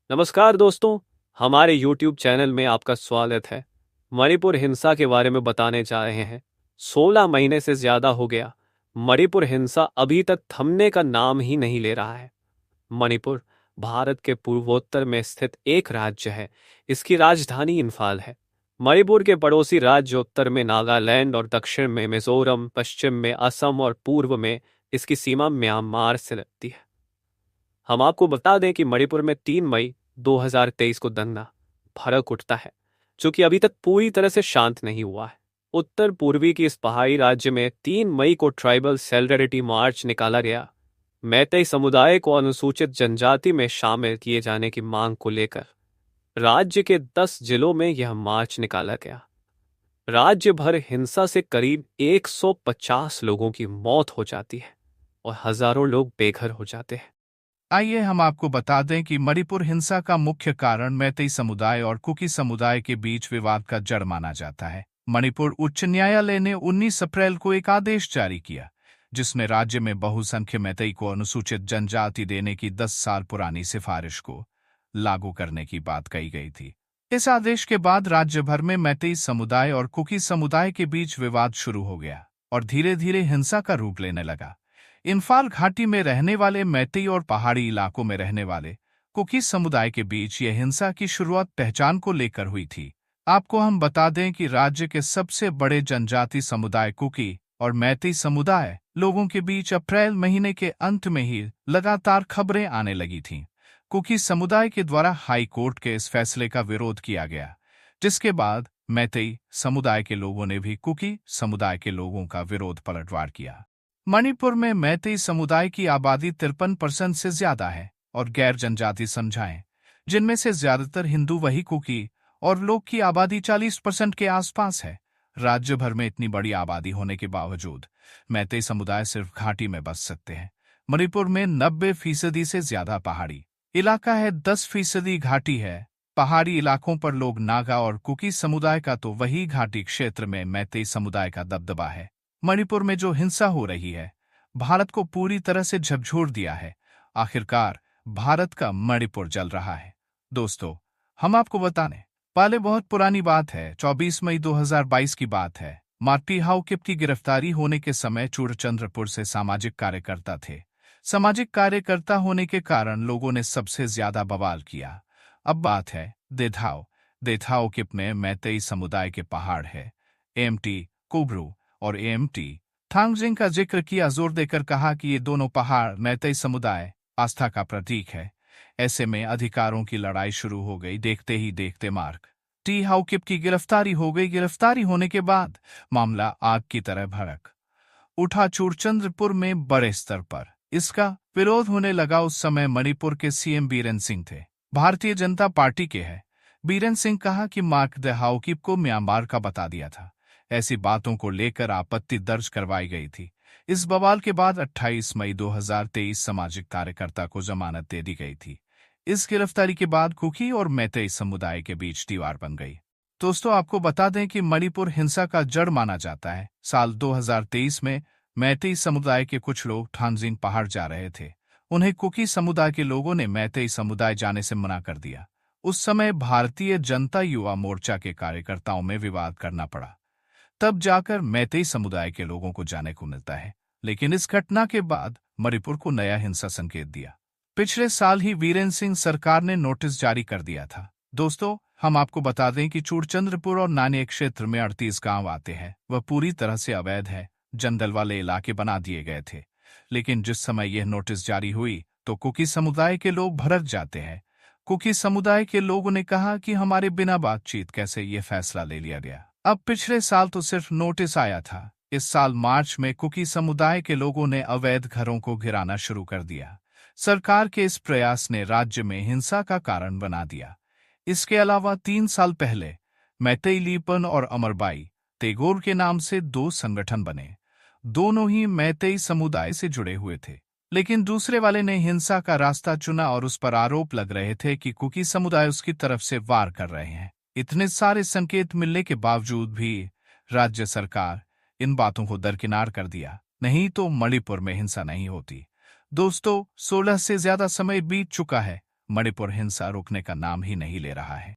नमस्कार दोस्तों, हमारे YouTube चैनल में आपका स्वागत है। मणिपुर हिंसा के बारे में बताने जा रहे हैं। 16 महीने से ज़्यादा हो गया, मणिपुर हिंसा अभी तक थमने का नाम ही नहीं ले रहा है। मणिपुर भारत के पूर्वोत्तर में स्थित एक राज्य है। इसकी राजधानी इम्फाल है। मणिपुर के पड़ोसी राज्य उत्तर में नागालैंड और दक्षिण में मिजोरम, पश्चिम में असम और पूर्व में इसकी सीमा म्यांमार से लगती है। हम आपको बता दें कि मणिपुर में 3 मई 2023 को दंगा भड़क उठता है, जो कि अभी तक पूरी तरह से शांत नहीं हुआ है। उत्तर पूर्वी की इस पहाड़ी राज्य में 3 मई को ट्राइबल सॉलिडरिटी मार्च निकाला गया। मैतेई समुदाय को अनुसूचित जनजाति में शामिल किए जाने की मांग को लेकर राज्य के 10 जिलों में यह मार्च निकाला गया। राज्य भर हिंसा से करीब 150 लोगों की मौत हो जाती है और हजारों लोग बेघर हो जाते हैं। आइए हम आपको बता दें कि मणिपुर हिंसा का मुख्य कारण मैतेई समुदाय और कुकी समुदाय के बीच विवाद का जड़ माना जाता है। मणिपुर उच्च न्यायालय ने 19 अप्रैल को एक आदेश जारी किया, जिसमें राज्य में बहुसंख्यक मैतेई को अनुसूचित जनजाति देने की 10 साल पुरानी सिफारिश को लागू करने की बात कही गई थी। इस आदेश के बाद राज्य भर में मैतेई समुदाय और कुकी समुदाय के बीच विवाद शुरू हो गया और धीरे धीरे हिंसा का रूप लेने लगा। इम्फाल घाटी में रहने वाले मैतेई और पहाड़ी इलाकों में रहने वाले कुकी समुदाय के बीच यह हिंसा की शुरुआत पहचान को लेकर हुई थी। आपको हम बता दें कि राज्य के सबसे बड़े जनजाति समुदाय कुकी और मैतेई समुदाय लोगों के बीच अप्रैल महीने के अंत में ही लगातार खबरें आने लगी थीं। कुकी समुदाय के द्वारा हाई कोर्ट के इस फैसले का विरोध किया गया, जिसके बाद मैतेई समुदाय के लोगों ने भी कुकी समुदाय के लोगों का विरोध पलटवार किया। मणिपुर में मैतेई समुदाय की आबादी 53% से ज्यादा है और गैर जनजाति समझाएं, जिनमें से ज्यादातर हिंदू वही कुकी और लोग की आबादी 40% के आसपास है। राज्य भर में इतनी बड़ी आबादी होने के बावजूद मैतेई समुदाय सिर्फ घाटी में बस सकते हैं। मणिपुर में 90% से ज्यादा पहाड़ी इलाका है, 10% घाटी है। पहाड़ी इलाकों पर लोग नागा और कुकी समुदाय का तो वही घाटी क्षेत्र में मैतेई समुदाय का दबदबा है। मणिपुर में जो हिंसा हो रही है, भारत को पूरी तरह से झकझोर दिया है। आखिरकार भारत का मणिपुर जल रहा है। दोस्तों, हम आपको बताने पहले बहुत पुरानी बात है, 24 मई 2022 की बात है। मार्टी हाउकिप की गिरफ्तारी होने के समय चूड़चंद्रपुर से सामाजिक कार्यकर्ता थे। सामाजिक कार्यकर्ता होने के कारण लोगों ने सबसे ज्यादा बवाल किया। अब बात है देथाओ। देथाओकिप में मैतेई समुदाय के पहाड़ है। एमटी कोब्रू और एमटी थांगजिंग का जिक्र किया, जोर देकर कहा कि ये दोनों पहाड़ मैतेई समुदाय आस्था का प्रतीक है। ऐसे में अधिकारों की लड़ाई शुरू हो गई। देखते ही देखते मार्क टी हाउकिप की गिरफ्तारी हो गई। गिरफ्तारी होने के बाद मामला आग की तरह भड़क उठा चूड़चंद्रपुर में बड़े स्तर पर। इसका विरोध होने लगा। उस समय मणिपुर के सीएम बीरेन सिंह थे, भारतीय जनता पार्टी के हैं। बीरेन सिंह कहा कि मार्क द हाउकिप को म्यांमार का बता दिया था। ऐसी बातों को लेकर आपत्ति दर्ज करवाई गई थी। इस बवाल के बाद 28 मई 2023 सामाजिक कार्यकर्ता को जमानत दे दी गई थी। इस गिरफ्तारी के बाद कुकी और मैतेई समुदाय के बीच दीवार बन गई। दोस्तों, आपको बता दें कि मणिपुर हिंसा का जड़ माना जाता है। साल 2023 में मैतेई समुदाय के कुछ लोग थांगजिंग पहाड़ जा रहे थे। उन्हें कुकी समुदाय के लोगों ने मैतेई समुदाय जाने से मना कर दिया। उस समय भारतीय जनता युवा मोर्चा के कार्यकर्ताओं में विवाद करना पड़ा, तब जाकर मैतेई समुदाय के लोगों को जाने को मिलता है। लेकिन इस घटना के बाद मणिपुर को नया हिंसा संकेत दिया। पिछले साल ही वीरेन सिंह सरकार ने नोटिस जारी कर दिया था। दोस्तों, हम आपको बता दें कि चूड़चंद्रपुर और नानिया क्षेत्र में 38 गांव आते हैं। वह पूरी तरह से अवैध है, जंगल वाले इलाके बना दिए गए थे। लेकिन जिस समय यह नोटिस जारी हुई तो कुकी समुदाय के लोग भड़क जाते हैं। कुकी समुदाय के लोगों ने कहा कि हमारे बिना बातचीत कैसे ये फैसला ले लिया गया। अब पिछले साल तो सिर्फ नोटिस आया था। इस साल मार्च में कुकी समुदाय के लोगों ने अवैध घरों को गिराना शुरू कर दिया। सरकार के इस प्रयास ने राज्य में हिंसा का कारण बना दिया। इसके अलावा 3 साल पहले मैतेई लीपन और अमरबाई तेगोर के नाम से 2 संगठन बने। दोनों ही मैतेई समुदाय से जुड़े हुए थे, लेकिन दूसरे वाले ने हिंसा का रास्ता चुना और उस पर आरोप लग रहे थे कि कुकी समुदाय उसकी तरफ से वार कर रहे हैं। इतने सारे संकेत मिलने के बावजूद भी राज्य सरकार इन बातों को दरकिनार कर दिया, नहीं तो मणिपुर में हिंसा नहीं होती। दोस्तों, 16 से ज्यादा समय बीत चुका है। मणिपुर हिंसा रुकने का नाम ही नहीं ले रहा है।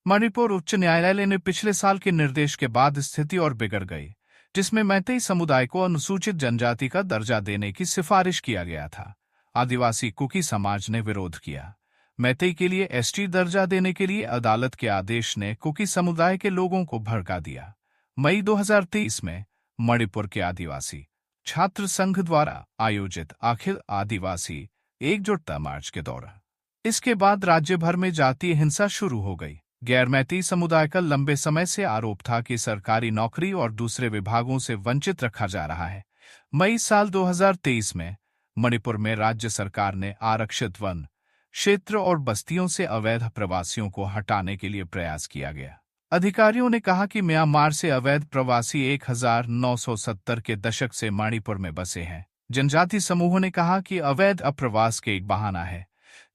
मणिपुर उच्च न्यायालय ने पिछले साल के निर्देश के बाद स्थिति और बिगड़ गई, जिसमें मैतेई समुदाय को अनुसूचित जनजाति का दर्जा देने की सिफारिश किया गया था। आदिवासी कुकी समाज ने विरोध किया। मैतेई के लिए एसटी दर्जा देने के लिए अदालत के आदेश ने कुकी समुदाय के लोगों को भड़का दिया। मई 2023 में मणिपुर के आदिवासी छात्र संघ द्वारा आयोजित अखिल आदिवासी एकजुटता मार्च के दौरान इसके बाद राज्य भर में जातीय हिंसा शुरू हो गई। गैर मैतेई समुदाय का लंबे समय से आरोप था कि सरकारी नौकरी और दूसरे विभागों से वंचित रखा जा रहा है। मई साल 2023 में मणिपुर में राज्य सरकार ने आरक्षित वन क्षेत्र और बस्तियों से अवैध प्रवासियों को हटाने के लिए प्रयास किया गया। अधिकारियों ने कहा कि म्यांमार से अवैध प्रवासी 1970 के दशक से मणिपुर में बसे हैं। जनजाति समूहों ने कहा कि अवैध अप्रवास के एक बहाना है,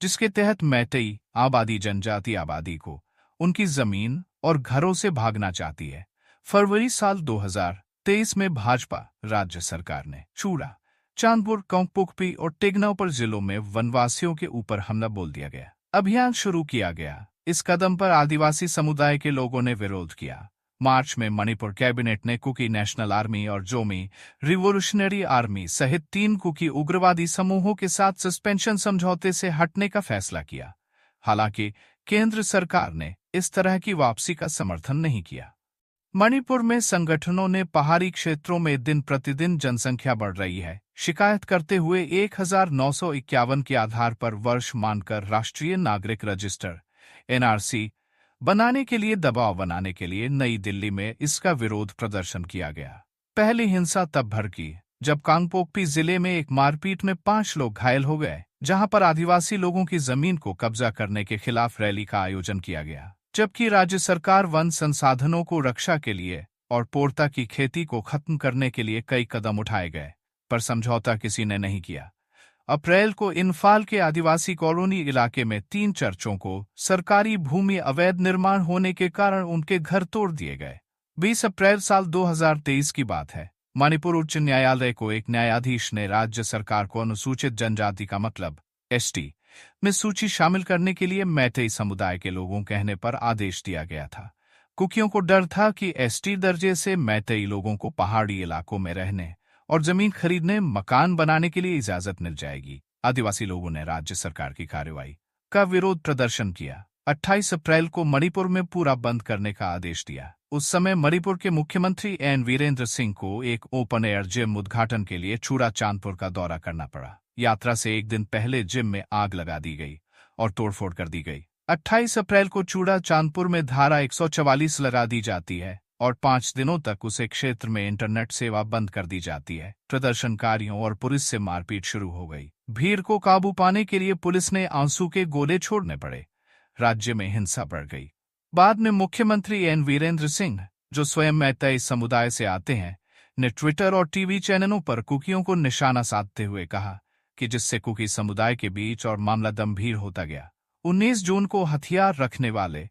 जिसके तहत मैतेई आबादी जनजाति आबादी को उनकी जमीन और घरों से भागना चाहती है। फरवरी साल 2023 में भाजपा राज्य सरकार ने चूड़ा, चांदपुर, कांगपोकपी और टेगनौर जिलों में वनवासियों के ऊपर हमला बोल दिया गया। अभियान शुरू किया गया। इस कदम पर आदिवासी समुदाय के लोगों ने विरोध किया। मार्च में मणिपुर कैबिनेट ने कुकी नेशनल आर्मी और जोमी रिवोल्यूशनरी आर्मी सहित 3 कुकी उग्रवादी समूहों के साथ सस्पेंशन समझौते से हटने का फैसला किया। हालांकि केंद्र सरकार ने इस तरह की वापसी का समर्थन नहीं किया। मणिपुर में संगठनों ने पहाड़ी क्षेत्रों में दिन प्रतिदिन जनसंख्या बढ़ रही है शिकायत करते हुए 1951 के आधार पर वर्ष मानकर राष्ट्रीय नागरिक रजिस्टर एनआरसी बनाने के लिए दबाव बनाने के लिए नई दिल्ली में इसका विरोध प्रदर्शन किया गया। पहली हिंसा तब भड़की जब कांगपोकपी जिले में एक मारपीट में 5 लोग घायल हो गए, जहां पर आदिवासी लोगों की जमीन को कब्जा करने के खिलाफ रैली का आयोजन किया गया। जबकि राज्य सरकार वन संसाधनों को रक्षा के लिए और पोर्ता की खेती को खत्म करने के लिए कई कदम उठाए गए, पर समझौता किसी ने नहीं किया। अप्रैल को इम्फाल के आदिवासी कॉलोनी इलाके में 3 चर्चों को सरकारी भूमि अवैध निर्माण होने के कारण उनके घर तोड़ दिए गए। 20 अप्रैल साल 2023 की बात है। मणिपुर उच्च न्यायालय को एक न्यायाधीश ने राज्य सरकार को अनुसूचित जनजाति का मतलब एसटी में सूची शामिल करने के लिए मैतेई समुदाय के लोगों कहने पर आदेश दिया गया था। कुकियों को डर था कि एसटी दर्जे से मैतेई लोगों को पहाड़ी इलाकों में रहने और जमीन खरीदने, मकान बनाने के लिए इजाजत मिल जाएगी। आदिवासी लोगों ने राज्य सरकार की कार्रवाई का विरोध प्रदर्शन किया। 28 अप्रैल को मणिपुर में पूरा बंद करने का आदेश दिया। उस समय मणिपुर के मुख्यमंत्री एन वीरेंद्र सिंह को एक ओपन एयर जिम उद्घाटन के लिए चूड़ा चांदपुर का दौरा करना पड़ा। यात्रा से एक दिन पहले जिम में आग लगा दी गई और तोड़फोड़ कर दी गई। 28 अप्रैल को चूड़ा चांदपुर में धारा 144 लगा दी जाती है और 5 दिनों तक उसे क्षेत्र में इंटरनेट सेवा बंद कर दी जाती है। प्रदर्शनकारियों और पुलिस से मारपीट शुरू हो गई। भीड़ को काबू पाने के लिए पुलिस ने आंसू के गोले छोड़ने पड़े। राज्य में हिंसा बढ़ गई। बाद में मुख्यमंत्री एन वीरेंद्र सिंह, जो स्वयं मैतेई समुदाय से आते हैं, ने ट्विटर और टीवी चैनलों पर कुकियों को निशाना साधते हुए कहा कि जिससे कुकी समुदाय के बीच और मामला गंभीर होता गया। 19 जून को हथियार रखने वाले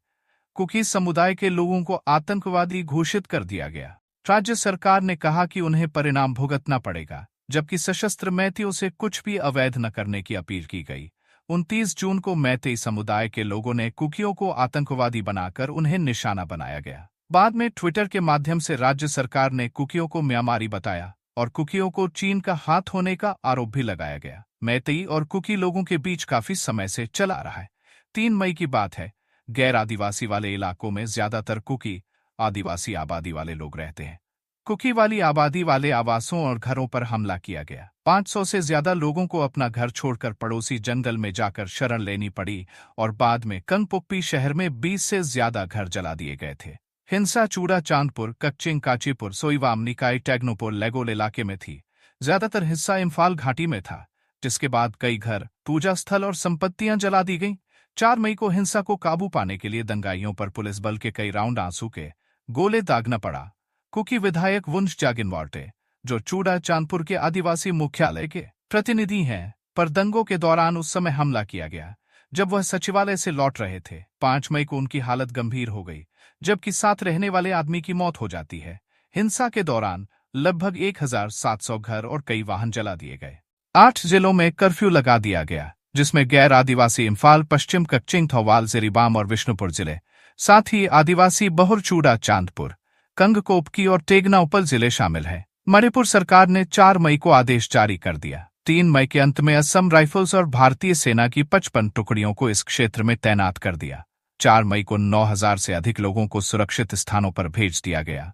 कुकी समुदाय के लोगों को आतंकवादी घोषित कर दिया गया। राज्य सरकार ने कहा कि उन्हें परिणाम भुगतना पड़ेगा, जबकि सशस्त्र मैतेइयों से कुछ भी अवैध न करने की अपील की गई। 29 जून को मैतेई समुदाय के लोगों ने कुकियों को आतंकवादी बनाकर उन्हें निशाना बनाया गया। बाद में ट्विटर के माध्यम से राज्य सरकार ने कुकियों को म्यांमारी बताया और कुकियों को चीन का हाथ होने का आरोप भी लगाया गया। मैतेई और कुकी लोगों के बीच काफी समय से चला रहा है। 3 मई की बात है। गैर आदिवासी वाले इलाकों में ज्यादातर कुकी आदिवासी आबादी वाले लोग रहते हैं। कुकी वाली आबादी वाले आवासों और घरों पर हमला किया गया। 500 से ज्यादा लोगों को अपना घर छोड़कर पड़ोसी जंगल में जाकर शरण लेनी पड़ी और बाद में कांगपोकपी शहर में 20 से ज्यादा घर जला दिए गए थे। हिंसा चूड़ा चांदपुर, कच्चिंग, काचीपुर, सोईवाम, निकाय, टेगनोपुर, लेगोल इलाके में थी। ज्यादातर हिस्सा इम्फाल घाटी में था, जिसके बाद कई घर, पूजा स्थल और संपत्तियां जला दी गईं। 4 मई को हिंसा को काबू पाने के लिए दंगाइयों पर पुलिस बल के कई राउंड आंसू के गोले दागना पड़ा। कुकी विधायक वुंश जागिनवार्टे, जो चूड़ा चांदपुर के आदिवासी मुख्यालय के प्रतिनिधि हैं, पर दंगों के दौरान उस समय हमला किया गया जब वह सचिवालय से लौट रहे थे। 5 मई को उनकी हालत गंभीर हो गई, जबकि साथ रहने वाले आदमी की मौत हो जाती है। हिंसा के दौरान लगभग 1700 घर और कई वाहन जला दिए गए। 8 जिलों में कर्फ्यू लगा दिया गया, जिसमें गैर आदिवासी इम्फाल, पश्चिम कच्चिंग, थौवाल, जिरीबाम और विष्णुपुर जिले, साथ ही आदिवासी बहुरचूड़ा, चांदपुर, कंगकोपकी और टेगनाउपल जिले शामिल हैं। मणिपुर सरकार ने 4 मई को आदेश जारी कर दिया। 3 मई के अंत में असम राइफल्स और भारतीय सेना की 55 टुकड़ियों को इस क्षेत्र में तैनात कर दिया। 4 मई को 9,000 से अधिक लोगों को सुरक्षित स्थानों पर भेज दिया गया।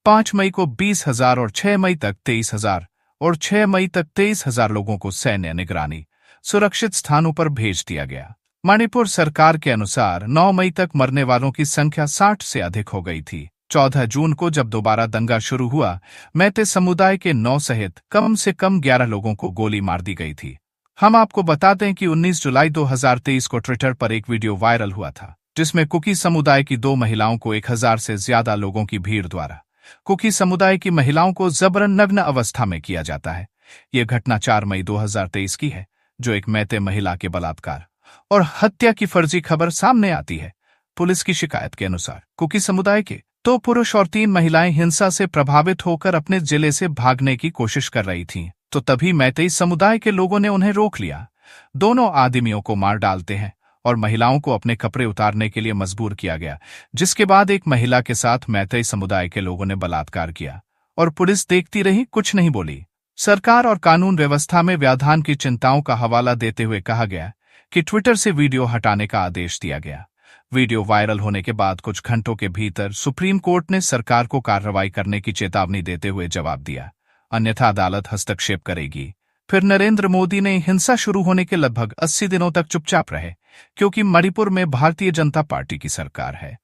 5 मई को 20,000 और 6 मई तक 23,000 और 6 मई तक 23,000 लोगों को सैन्य निगरानी सुरक्षित स्थानों पर भेज दिया गया। मणिपुर सरकार के अनुसार 9 मई तक मरने वालों की संख्या 60 से अधिक हो गई थी। 14 जून को जब दोबारा दंगा शुरू हुआ, मैते समुदाय के 9 सहित कम से कम 11 लोगों को गोली मार दी गई थी। हम आपको बता दें कि 19 जुलाई 2023 को ट्विटर पर एक वीडियो वायरल हुआ था, जिसमें कुकी समुदाय की 2 महिलाओं को 1000 से ज्यादा लोगों की भीड़ द्वारा कुकी समुदाय की महिलाओं को जबरन नग्न अवस्था में किया जाता है। यह घटना 4 मई 2023 की है, जो एक मैते महिला के बलात्कार और हत्या की फर्जी खबर सामने आती है। पुलिस की शिकायत के अनुसार कुकी समुदाय के 2 पुरुष और 3 महिलाएं हिंसा से प्रभावित होकर अपने जिले से भागने की कोशिश कर रही थीं, तो तभी मैतेई समुदाय के लोगों ने उन्हें रोक लिया। दोनों आदमियों को मार डालते हैं और महिलाओं को अपने कपड़े उतारने के लिए मजबूर किया गया, जिसके बाद एक महिला के साथ मैतेई समुदाय के लोगों ने बलात्कार किया और पुलिस देखती रही, कुछ नहीं बोली। सरकार और कानून व्यवस्था में व्यवधान की चिंताओं का हवाला देते हुए कहा गया कि ट्विटर से वीडियो हटाने का आदेश दिया गया। वीडियो वायरल होने के बाद कुछ घंटों के भीतर सुप्रीम कोर्ट ने सरकार को कार्रवाई करने की चेतावनी देते हुए जवाब दिया, अन्यथा अदालत हस्तक्षेप करेगी। फिर नरेंद्र मोदी ने हिंसा शुरू होने के लगभग 80 दिनों तक चुपचाप रहे, क्योंकि मणिपुर में भारतीय जनता पार्टी की सरकार है,